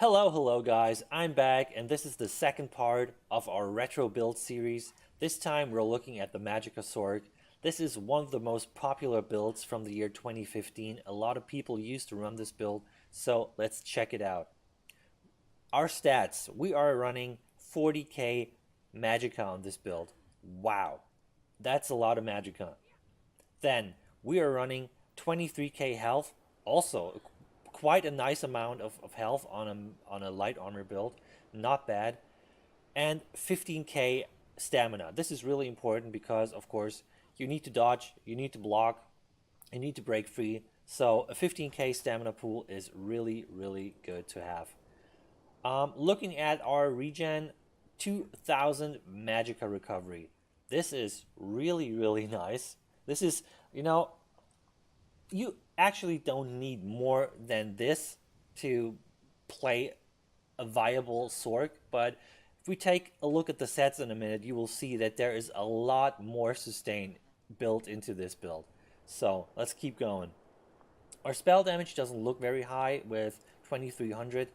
Hello guys, I'm back and this is the second part of our retro build series. This time we're looking at the Magicka Sorcerer. This is one of the most popular builds from the year 2015. A lot of people used to run this build, so let's check it out. Our stats, we are running 40k Magicka on this build. Wow, that's a lot of Magicka. Then we are running 23k health, also quite a nice amount of health on a light armor build, not bad, and 15k stamina. This is really important because, of course, you need to dodge, you need to block, you need to break free. So a 15k stamina pool is really good to have. Looking at our regen, 2000 Magicka recovery. This is really nice. This is, you actually don't need more than this to play a viable Sorc, but if we take a look at the sets in a minute, you will see that there is a lot more sustain built into this build. So let's keep going. Our spell damage doesn't look very high with 2300,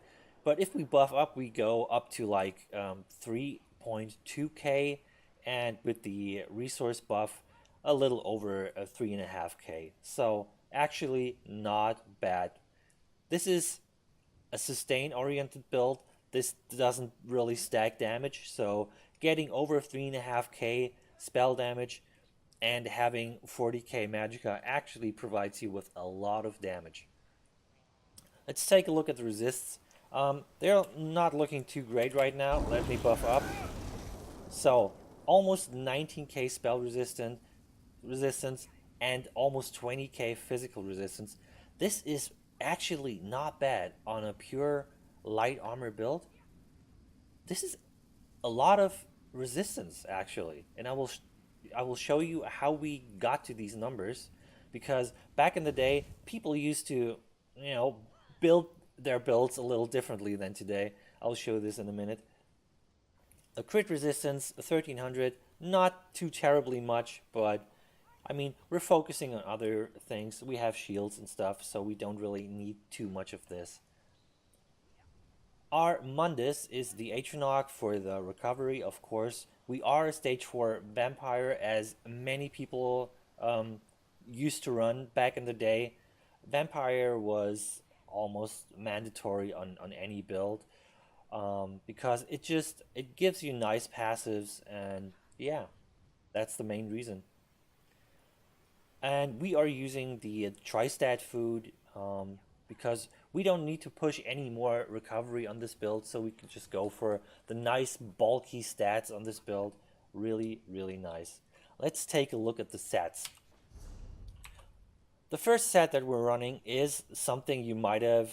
but if we buff up, we go up to like 3.2k, and with the resource buff, a little over 3.5k. So actually not bad. This is a sustain-oriented build. This doesn't really stack damage, so getting over 3.5k spell damage and having 40k Magicka actually provides you with a lot of damage. Let's take a look at the resists. They're not looking too great right now. Let me buff up. So almost 19k spell resistance and almost 20k physical resistance. This is actually not bad on a pure light armor build. This is a lot of resistance actually, and I will show you how we got to these numbers, because back in the day people used to build their builds a little differently than today. I'll show this in a minute. A crit resistance 1300, not too terribly much, but I mean, we're focusing on other things. We have shields and stuff, so we don't really need too much of this. Our Mundus is the Atronach for the recovery, of course. We are a stage 4 vampire, as many people used to run back in the day. Vampire was almost mandatory on any build, because it gives you nice passives, and yeah, that's the main reason. And we are using the Tri-Stat food, because we don't need to push any more recovery on this build, so we can just go for the nice bulky stats on this build. Really nice. Let's take a look at the sets. The first set that we're running is something you might have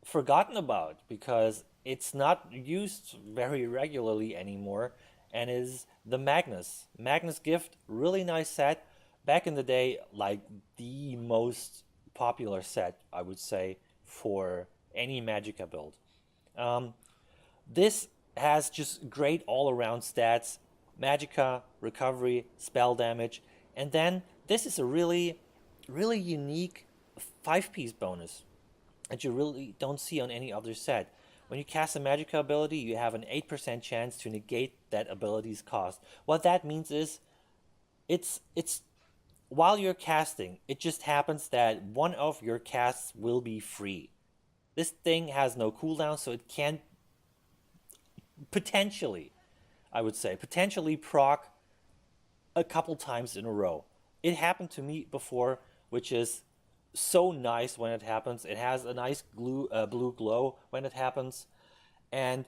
forgotten about because it's not used very regularly anymore, and is the Magnus Gift. Really nice set. Back in the day, like the most popular set, I would say, for any Magicka build. This has just great all-around stats: Magicka, recovery, spell damage, and then this is a really unique 5-piece bonus that you really don't see on any other set. When you cast a Magicka ability, you have an 8% chance to negate that ability's cost. What that means is, it's while you're casting, it just happens that one of your casts will be free. This thing has no cooldown, so it can potentially, I would say, potentially proc a couple times in a row. It happened to me before, which is so nice when it happens. It has a nice blue glow when it happens, and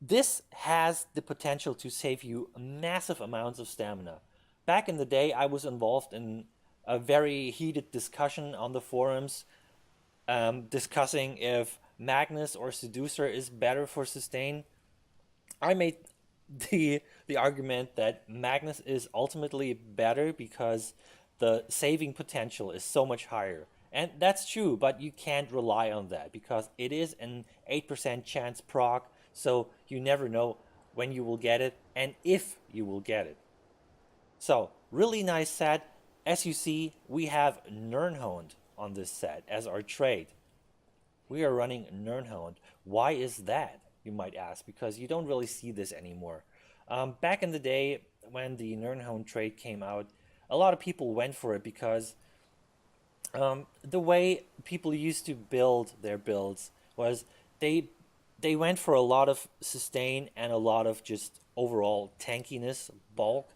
this has the potential to save you massive amounts of stamina. Back in the day, I was involved in a very heated discussion on the forums, discussing if Magnus or Seducer is better for sustain. I made the argument that Magnus is ultimately better because the saving potential is so much higher. And that's true, but you can't rely on that because it is an 8% chance proc, so you never know when you will get it and if you will get it. So, really nice set. As you see, we have Nirnhond on this set as our trade. We are running Nirnhond. Why is that, you might ask? Because you don't really see this anymore. Back in the day when the Nirnhone trade came out, a lot of people went for it because the way people used to build their builds was they they went for a lot of sustain and a lot of just overall tankiness, bulk,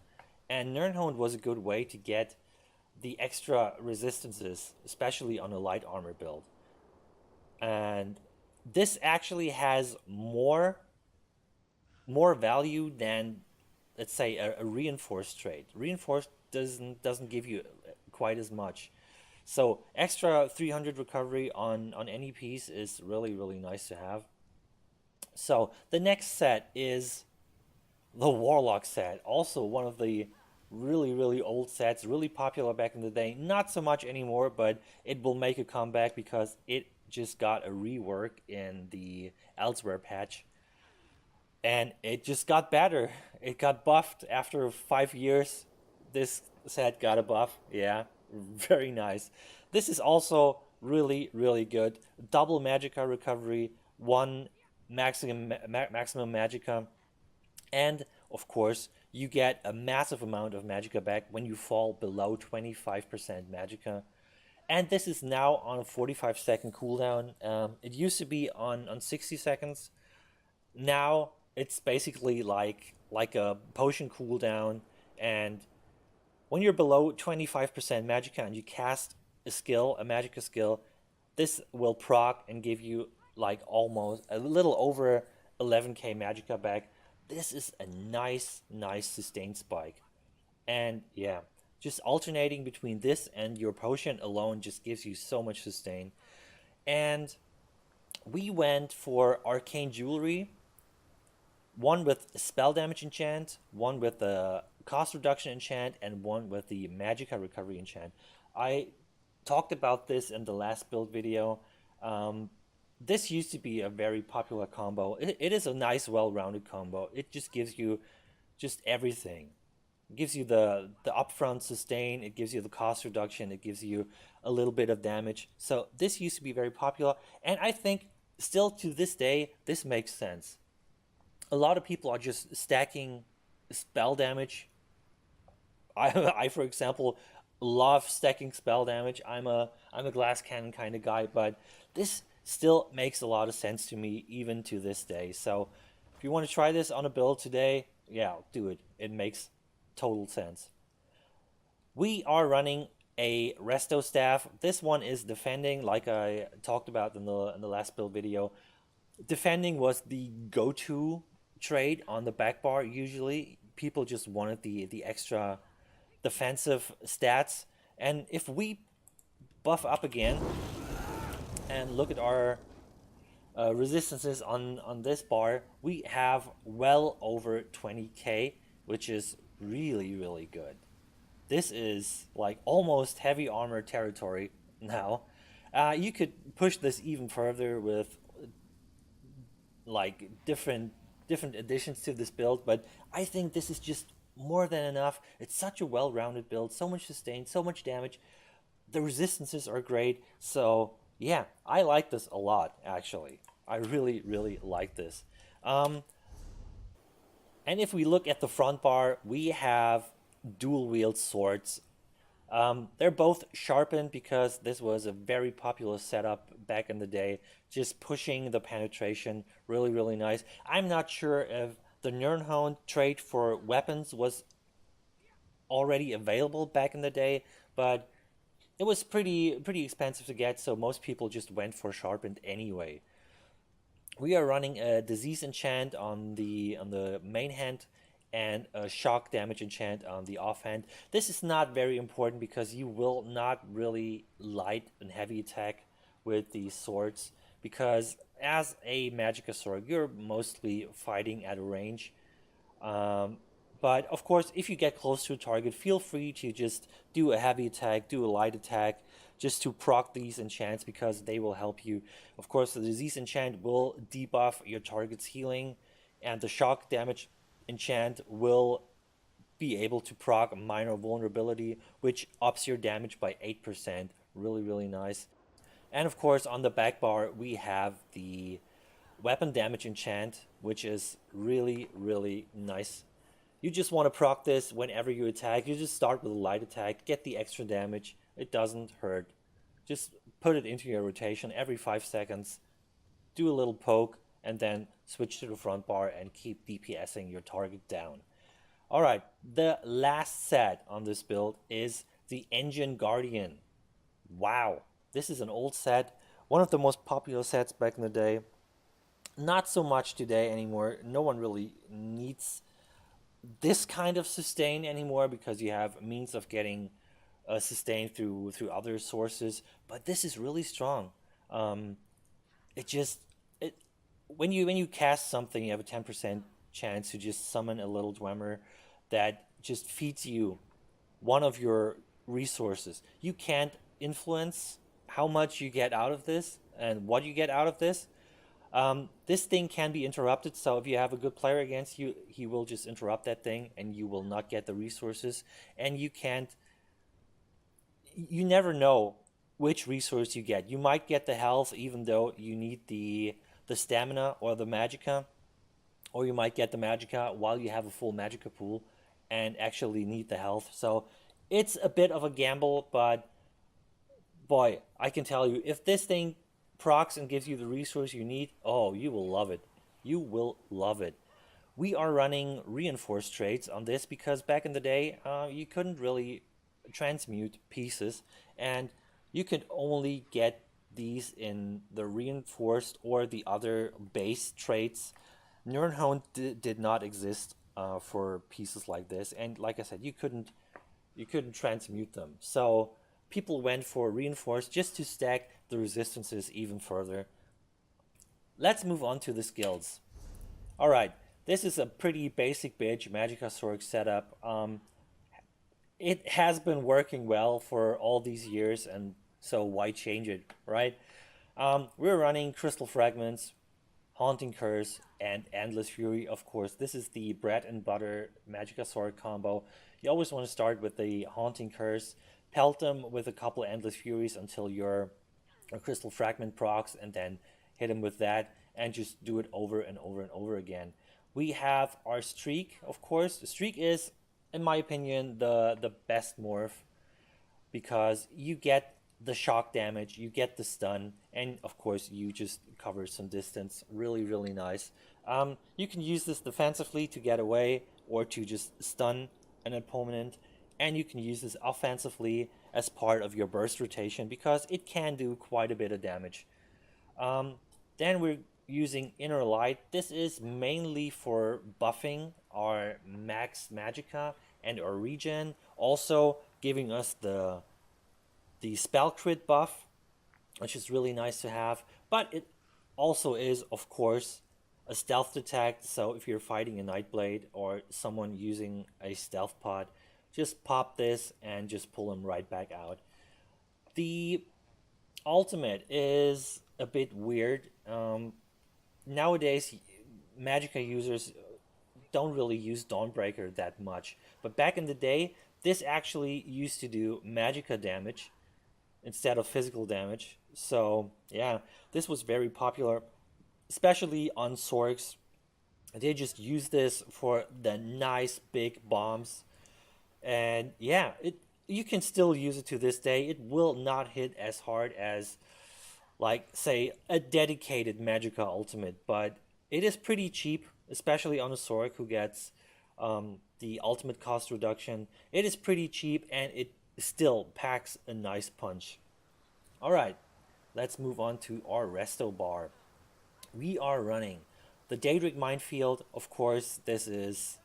and Nirnhone was a good way to get the extra resistances, especially on a light armor build. And this actually has more value than, let's say, a reinforced trade. Reinforced doesn't give you quite as much. So extra 300 recovery on any piece is really nice to have. So the next set is the Warlock set, also one of the really old sets, really popular back in the day. Not so much anymore, but it will make a comeback because it just got a rework in the Elsewhere patch, and it just got better. It got buffed after 5 years. This set got a buff. Yeah, very nice. This is also really good. Double Magicka recovery, one maximum Magicka, and of course, you get a massive amount of Magicka back when you fall below 25% Magicka. And this is now on a 45-second cooldown. It used to be on 60 seconds. Now it's basically like a potion cooldown. And when you're below 25% Magicka and you cast a skill, a Magicka skill, this will proc and give you like almost a little over 11k Magicka back. This is a nice sustain spike. And yeah, just alternating between this and your potion alone just gives you so much sustain. And we went for arcane jewelry, one with spell damage enchant, one with the cost reduction enchant, and one with the Magicka recovery enchant. I talked about this in the last build video. This used to be a very popular combo. It is a nice, well-rounded combo. It just gives you just everything. It gives you the upfront sustain, it gives you the cost reduction, it gives you a little bit of damage. So this used to be very popular, and I think still to this day, this makes sense. A lot of people are just stacking spell damage. I for example, love stacking spell damage. I'm a glass cannon kind of guy, but this still makes a lot of sense to me even to this day. So if you want to try this on a build today, yeah, do it. It makes total sense. We are running a resto staff. This one is defending, like I talked about in the last build video. Defending was the go-to trade on the back bar. Usually people just wanted the extra defensive stats. And if we buff up again and look at our resistances on this bar, we have well over 20k, which is really good. This is like almost heavy armor territory now. You could push this even further with like different additions to this build, but I think this is just more than enough. It's such a well-rounded build, so much sustain, so much damage. The resistances are great, so yeah, I like this a lot actually. I really like this. And if we look at the front bar, we have dual wield swords. They're both sharpened because this was a very popular setup back in the day, just pushing the penetration really nice. I'm not sure if the Nirnhone trade for weapons was already available back in the day, but it was pretty expensive to get, so most people just went for sharpened anyway. We are running a disease enchant on the main hand and a shock damage enchant on the offhand. This is not very important because you will not really light and heavy attack with these swords, because as a Magicka sword you're mostly fighting at a range. But of course, if you get close to a target, feel free to just do a heavy attack, do a light attack, just to proc these enchants because they will help you. Of course, the disease enchant will debuff your target's healing, and the shock damage enchant will be able to proc minor vulnerability, which ups your damage by 8%. Really nice. And of course, on the back bar, we have the weapon damage enchant, which is really, really nice. You just want to proc this whenever you attack. You just start with a light attack, get the extra damage. It doesn't hurt. Just put it into your rotation every 5 seconds, do a little poke, and then switch to the front bar and keep DPSing your target down. Alright, the last set on this build is the Engine Guardian. Wow, this is an old set, one of the most popular sets back in the day. Not so much today anymore. No one really needs this kind of sustain anymore because you have means of getting sustain through other sources. But this is really strong. It just it when you cast something, you have a 10% chance to just summon a little Dwemer that just feeds you one of your resources. You can't influence how much you get out of this and what you get out of this. This thing can be interrupted, so if you have a good player against you, he will just interrupt that thing and you will not get the resources. And you never know which resource you get. You might get the health even though you need the stamina or the Magicka, or you might get the Magicka while you have a full Magicka pool and actually need the health. So it's a bit of a gamble, but boy, I can tell you, if this thing procs and gives you the resource you need, oh, you will love it. You will love it. We are running reinforced traits on this because back in the day, you couldn't really transmute pieces, and you could only get these in the reinforced or the other base traits. Nirnhound did not exist for pieces like this, and like I said, you couldn't transmute them. So people went for reinforced just to stack the resistances even further. Let's move on to the skills. All right, this is a pretty basic bitch Magicka Sorcerer setup. It has been working well for all these years, and so why change it, right? We're running Crystal Fragments, Haunting Curse, and Endless Fury, of course. This is the bread and butter Magicka Sorcerer combo. You always want to start with the Haunting Curse, pelt them with a couple Endless Furies until your Crystal Fragment procs, and then hit them with that, and just do it over and over and over again. We have our Streak, of course. The Streak is, in my opinion, the best morph because you get the shock damage, you get the stun, and of course you just cover some distance. Really, really nice. You can use this defensively to get away or to just stun an opponent, and you can use this offensively as part of your burst rotation because it can do quite a bit of damage. Then we're using Inner Light. This is mainly for buffing our max Magicka and our regen, also giving us the spell crit buff, which is really nice to have. But it also is, of course, a stealth detect. So if you're fighting a Nightblade or someone using a stealth pod, just pop this and just pull him right back out. The ultimate is a bit weird. Nowadays, Magicka users don't really use Dawnbreaker that much. But back in the day, this actually used to do Magicka damage instead of physical damage. So yeah, this was very popular, especially on Sorcs. They just use this for the nice big bombs. And yeah, you can still use it to this day. It will not hit as hard as, like, say, a dedicated Magicka ultimate, but it is pretty cheap, especially on a Sorc who gets the ultimate cost reduction. It is pretty cheap, and it still packs a nice punch. Alright, let's move on to our resto bar. We are running the Daedric Minefield. Of course, this is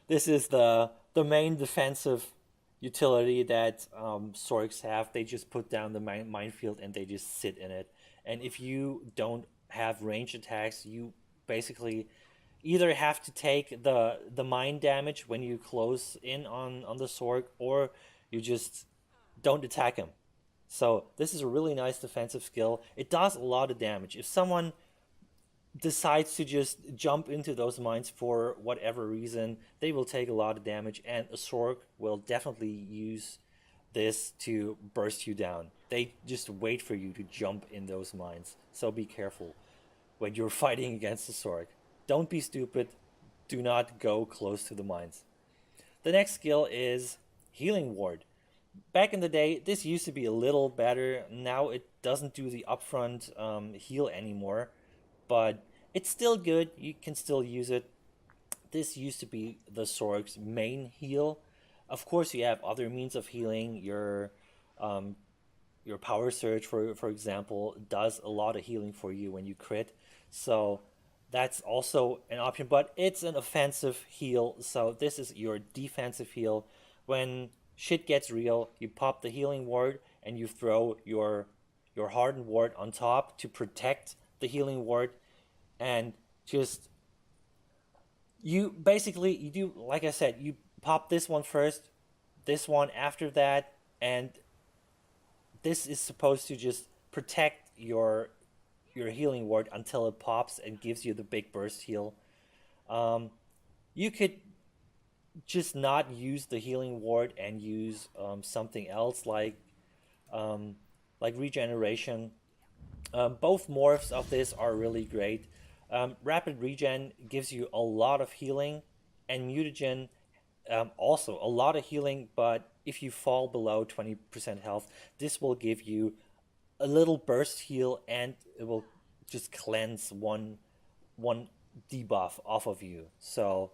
this is the main defensive utility that Sorcs have. They just put down the minefield and they just sit in it. And if you don't have range attacks, you basically either have to take the mine damage when you close in on the Sorc, or you just don't attack him. So this is a really nice defensive skill. It does a lot of damage. If someone decides to just jump into those mines for whatever reason, they will take a lot of damage, and a Sorc will definitely use this to burst you down. They just wait for you to jump in those mines, so be careful. when you're fighting against the Sorc. Don't be stupid. Do not go close to the mines. The next skill is Healing Ward. Back in the day, this used to be a little better. Now it doesn't do the upfront heal anymore, but it's still good. You can still use it. This used to be the Sorg's main heal. Of course, you have other means of healing. Um, your power surge, for example, does a lot of healing for you when you crit. So that's also an option, but it's an offensive heal. So this is your defensive heal. When shit gets real, you pop the healing ward and you throw your hardened ward on top to protect the healing ward, and just you basically you do like I said, you pop this one first, this one after that, and this is supposed to just protect your healing ward until it pops and gives you the big burst heal. Um, you could just not use the healing ward and use something else um, like regeneration. Both morphs of this are really great. Rapid regen gives you a lot of healing, and mutagen also a lot of healing. But if you fall below 20% health, this will give you a little burst heal, and it will just cleanse one debuff off of you. So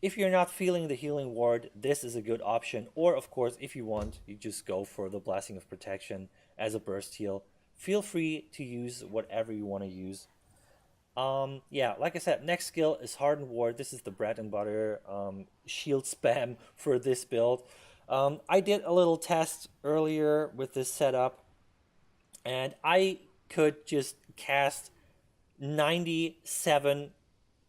if you're not feeling the healing ward, this is a good option. Or of course, if you want, you just go for the Blessing of Protection as a burst heal. Feel free to use whatever you want to use. Yeah, like I said, next skill is Hardened Ward. This is the bread and butter shield spam for this build. I did a little test earlier with this setup, and I could just cast 97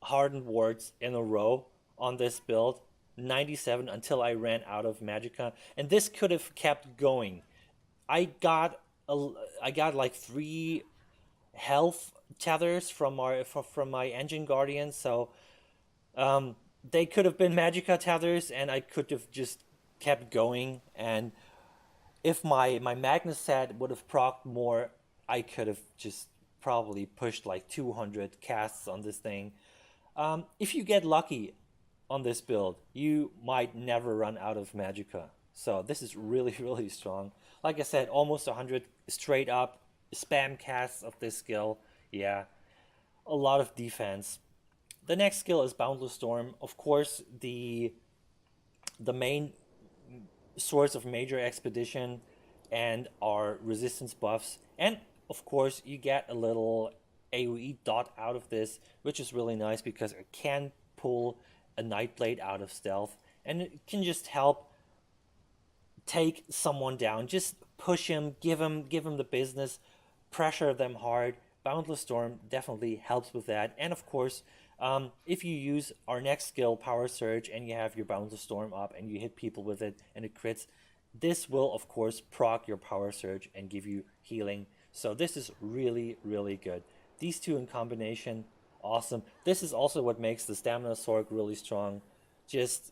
hardened wards in a row on this build. 97 until I ran out of Magicka, and this could have kept going. I got I got like 3 health tethers from my engine guardian, so they could have been Magicka tethers, and I could have just kept going. And if my Magnus set would have procced more, I could have just probably pushed like 200 casts on this thing. If you get lucky on this build, you might never run out of Magicka. So this is really, really strong. Like I said, almost 100 straight up spam casts of this skill. Yeah, a lot of defense. The next skill is Boundless Storm. Of course, the main source of major expedition and our resistance buffs. And of course, you get a little AoE dot out of this, which is really nice because it can pull a Nightblade out of stealth, and it can just help take someone down. Just push him, give him the business, pressure them hard. Boundless Storm definitely helps with that. And of course, if you use our next skill, Power Surge, and you have your Boundless Storm up and you hit people with it and it crits, this will of course proc your Power Surge and give you healing. So this is really, really good. These two in combination, awesome. This is also what makes the Stamina Sorc really strong. Just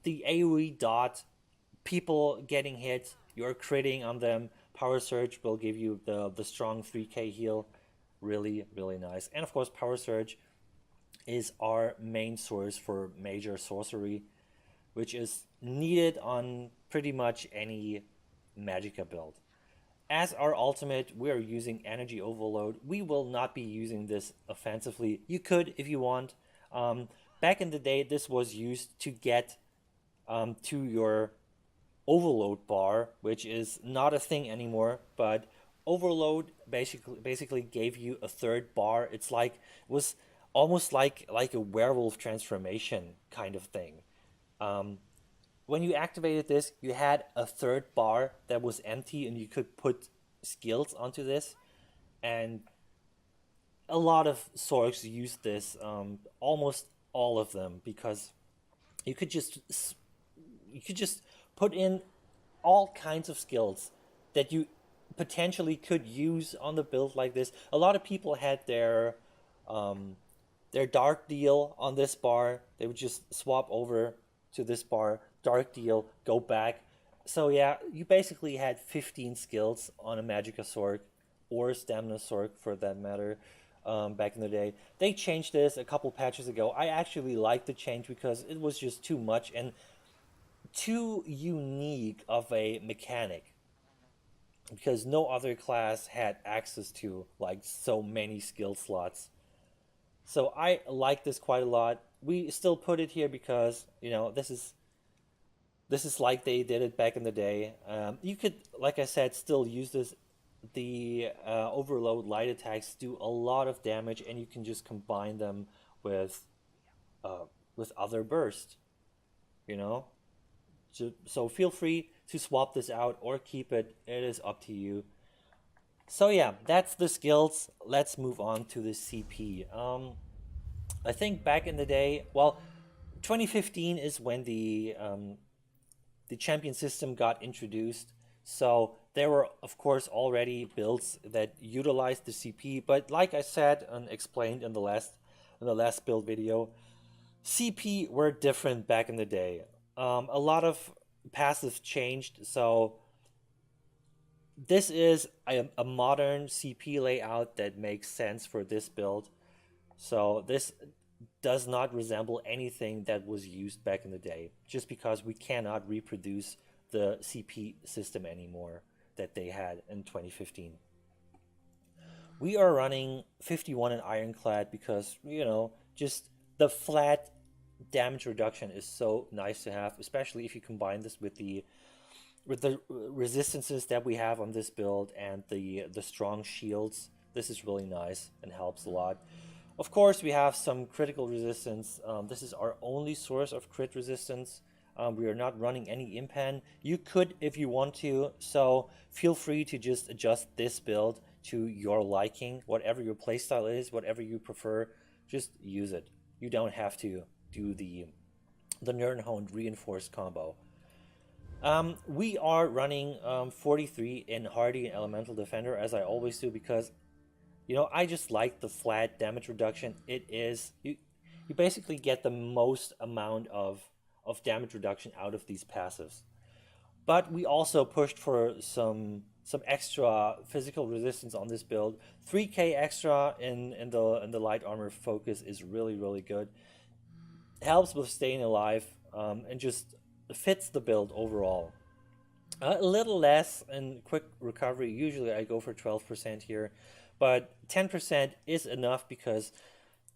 the AoE dot, people getting hit, you're critting on them. Power Surge will give you the strong 3k heal. Really, really nice. And of course, Power Surge is our main source for major sorcery, which is needed on pretty much any Magicka build. As our ultimate, we are using Energy Overload. We will not be using this offensively. You could if you want. Back in the day, this was used to get to your overload bar, which is not a thing anymore, but overload basically gave you a third bar. It's like it was almost like a werewolf transformation kind of thing. When you activated this, you had a third bar that was empty, and you could put skills onto this. And a lot of Sorcs use this, almost all of them, because you could just you could just put in all kinds of skills that you potentially could use on the build like this. A lot of people had their dark deal on this bar. They would just swap over to this bar, dark deal, go back. So yeah, you basically had 15 skills on a Magicka Sorc or Stamina Sorc for that matter. back in the day. They changed this a couple patches ago. I actually liked the change because it was just too much and too unique of a mechanic because no other class had access to like so many skill slots. So I like this quite a lot. We still put it here because this is like they did it back in the day. You could, like I said, still use this. The overload light attacks do a lot of damage, and you can just combine them with uh, with other burst. You know, so feel free to swap this out or keep it. It is up to you. So yeah, that's the skills. Let's move on to the CP. I think back in the day, well, 2015 is when the champion system got introduced. So there were, of course, already builds that utilized the CP. But like I said and explained in the last build video, CP were different back in the day. A lot of passives changed. So this is a modern CP layout that makes sense for this build. So this does not resemble anything that was used back in the day, just because we cannot reproduce the CP system anymore that they had in 2015. We are running 51 in Ironclad because, just the flat damage reduction is so nice to have, especially if you combine this with the resistances that we have on this build and the strong shields. This is really nice and helps a lot. Of course, we have some critical resistance. This is our only source of crit resistance. We are not running any impan. You could if you want to, so feel free to just adjust this build to your liking. Whatever your playstyle is, whatever you prefer, just use it. You don't have to do the Nernhoned reinforced combo. We are running 43 in Hardy and Elemental Defender, as I always do, because I just like the flat damage reduction. It is you basically get the most amount of damage reduction out of these passives. But we also pushed for some extra physical resistance on this build. 3k extra in the light armor focus is really really good. Helps with staying alive, and just fits the build overall. A little less in quick recovery. Usually I go for 12% here, but 10% is enough because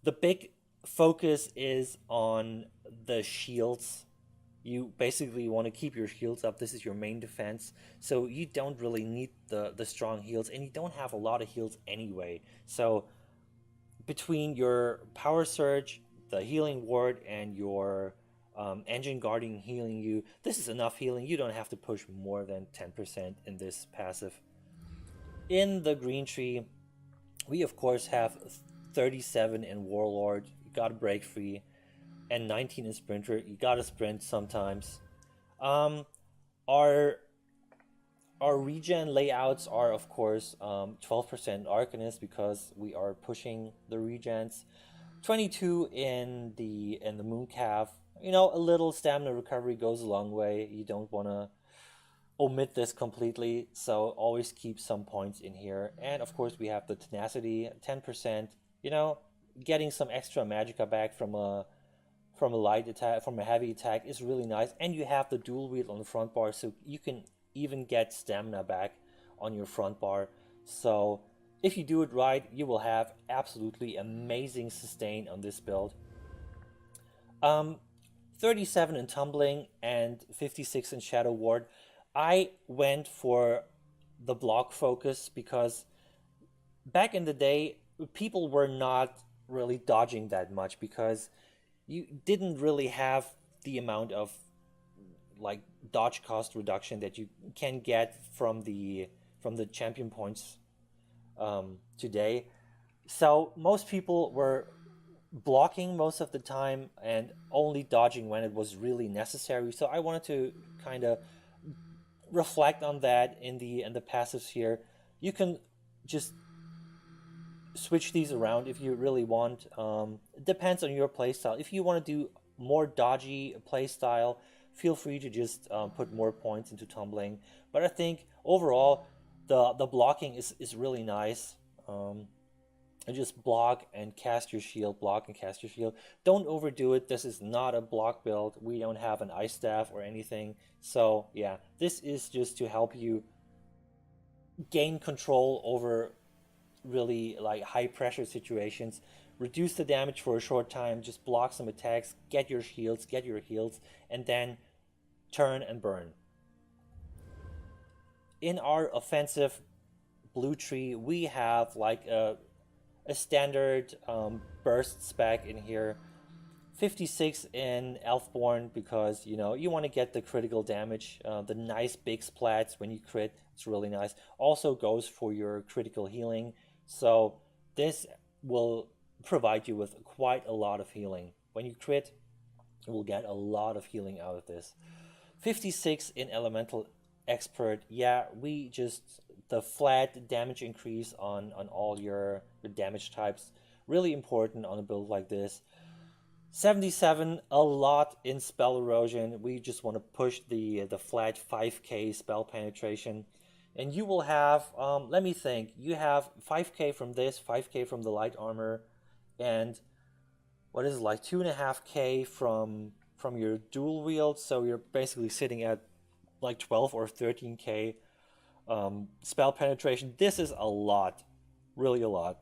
the big focus is on the shields. You basically want to keep your shields up. This is your main defense. So you don't really need the strong heals, and you don't have a lot of heals anyway. So between your power surge, the healing ward, and your engine guarding healing you, this is enough healing. You don't have to push more than 10% in this passive. In the green tree, we of course have 37 in Warlord. You gotta break free, and 19 in Sprinter. You gotta sprint sometimes. Um, our our regen layouts are of course 12% Arcanist because we are pushing the regens. 22 in the Mooncalf. A little stamina recovery goes a long way. You don't want to omit this completely, so always keep some points in here. And of course, we have the tenacity, 10%. Getting some extra magicka back from a light attack, from a heavy attack is really nice. And you have the dual wield on the front bar, so you can even get stamina back on your front bar. So if you do it right, you will have absolutely amazing sustain on this build. 37 in Tumbling and 56 in Shadow Ward. I went for the block focus because back in the day, people were not really dodging that much because you didn't really have the amount of like dodge cost reduction that you can get from the champion points today. So most people were blocking most of the time and only dodging when it was really necessary. So I wanted to kind of reflect on that in the passives here. You can just switch these around if you really want. It depends on your playstyle. If you want to do more dodgy playstyle, feel free to just put more points into Tumbling. But I think overall the blocking is really nice. and just block and cast your shield, block and cast your shield. Don't overdo it. This is not a block build. We don't have an ice staff or anything. So yeah, this is just to help you gain control over really like high pressure situations. Reduce the damage for a short time, just block some attacks, get your shields, get your heals, and then turn and burn. In our offensive blue tree, we have like a standard burst spec in here. 56 in Elfborn because you want to get the critical damage, the nice big splats when you crit. It's really nice. Also goes for your critical healing. So this will provide you with quite a lot of healing. When you crit, you will get a lot of healing out of this. 56 in Elemental Expert. Yeah, we just the flat damage increase on all your damage types. Really important on a build like this. 77, a lot in spell erosion. We just want to push the flat 5k spell penetration. And you will have, let me think, you have 5k from this, 5k from the light armor, and what is it, like 2.5k from your dual wield. So you're basically sitting at like 12 or 13k spell penetration. This is a lot, really a lot.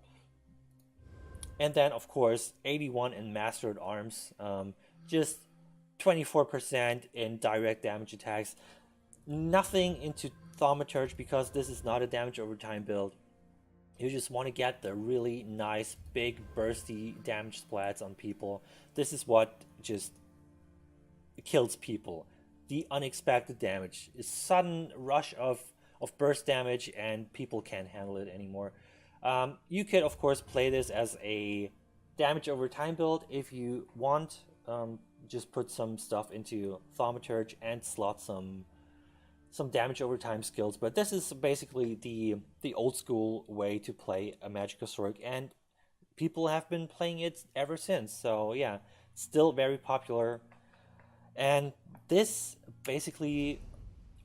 And then, of course, 81 in Mastered Arms, just 24% in direct damage attacks. Nothing into Thaumaturge because this is not a damage over time build. You just want to get the really nice, big, bursty damage splats on people. This is what just kills people. The unexpected damage is sudden rush of burst damage, and people can't handle it anymore. You could, of course, play this as a damage over time build if you want. Just put some stuff into Thaumaturge and slot some damage over time skills. But this is basically the old school way to play a Magicka Sorcerer, and people have been playing it ever since. So yeah, still very popular. And this basically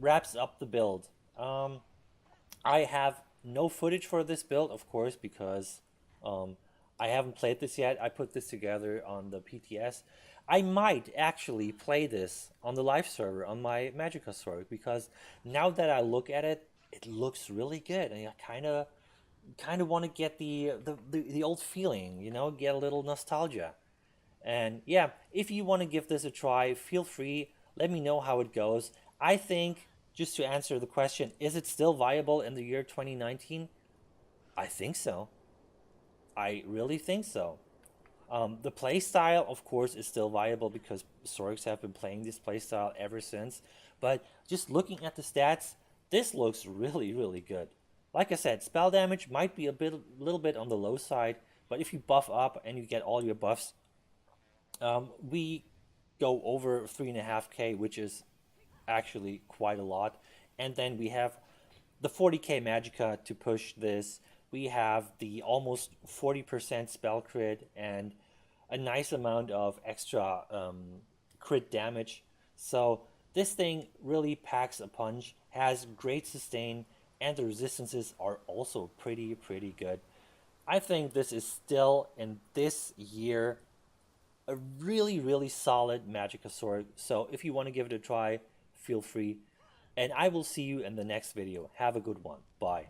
wraps up the build. I have no footage for this build, of course, because um, I haven't played this yet. I put this together on the PTS. I might actually play this on the live server on my Magicka Sorcerer because now that I look at it, it looks really good, and I kind of want to get the old feeling, get a little nostalgia. And yeah, if you want to give this a try, feel free. Let me know how it goes. I think, just to answer the question, is it still viable in the year 2019? I think so. I really think so. The playstyle, of course, is still viable because Sorks have been playing this playstyle ever since. But just looking at the stats, this looks really, really good. Like I said, spell damage might be a little bit on the low side, but if you buff up and you get all your buffs, we go over 3.5k, which is actually quite a lot. And then we have the 40k Magicka to push this. We have the almost 40% spell crit and a nice amount of extra crit damage. So this thing really packs a punch, has great sustain, and the resistances are also pretty good. I think this is still in this year a really solid Magicka sword. So if you want to give it a try, feel free. And I will see you in the next video. Have a good one. Bye.